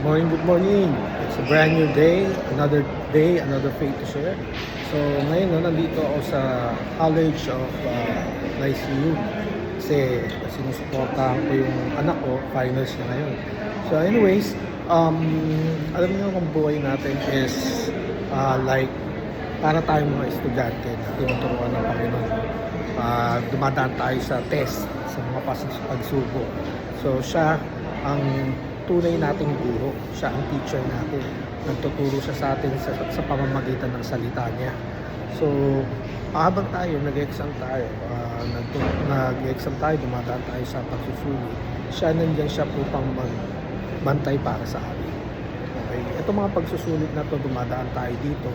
Good morning. It's a brand new day, another faith to share. So ngayon nandito ako sa College of ICU kasi sinusuportahan ko yung anak ko, finals na ngayon. So anyways, alam niyo kung buhay natin is like para tayong mga estudyante na tinuturuan ng Panginoon. Dumadaan tayo sa test, sa mga pagsubok. So siya ang tunay nating guro, siya ang teacher natin. Nagtuturo siya sa atin sa pamamagitan ng salita niya. So, habang tayo, nag-exam tayo, dumadaan tayo sa pagsusulit, nandiyan siya upang magbantay para sa atin. Okay? Itong mga pagsusulit na to, dumadaan tayo dito,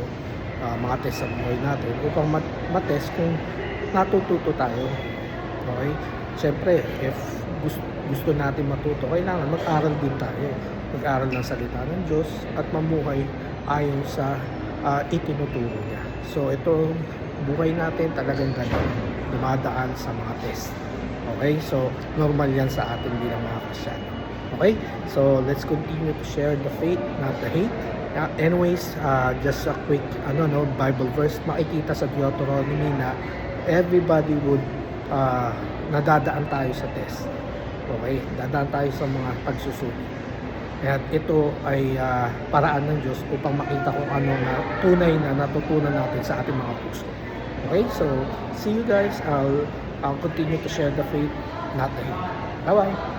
mga test sa buhay natin, upang matest kung natututo tayo. Okay? Siyempre, if gusto natin matuto, kailangan mag-aral din tayo. Mag-aral ng salita ng Diyos at mamuhay ayon sa itinuturo niya. So, ito, buhay natin talagang ganun. Dumadaan sa mga test. Okay? So, normal yan sa atin bilang mga Kristiyano. Okay? So, let's continue to share the faith, not the hate. Anyways, just a quick Bible verse. Makikita sa Deuteronomy na everybody would nadadaan tayo sa test. Okay, dadaan tayo sa mga pagsusulit. At ito ay paraan ng Diyos upang makita kung ano na tunay na natutunan natin sa ating mga puso. Okay, so see you guys. I'll continue to share the faith, not the hate. Bye-bye.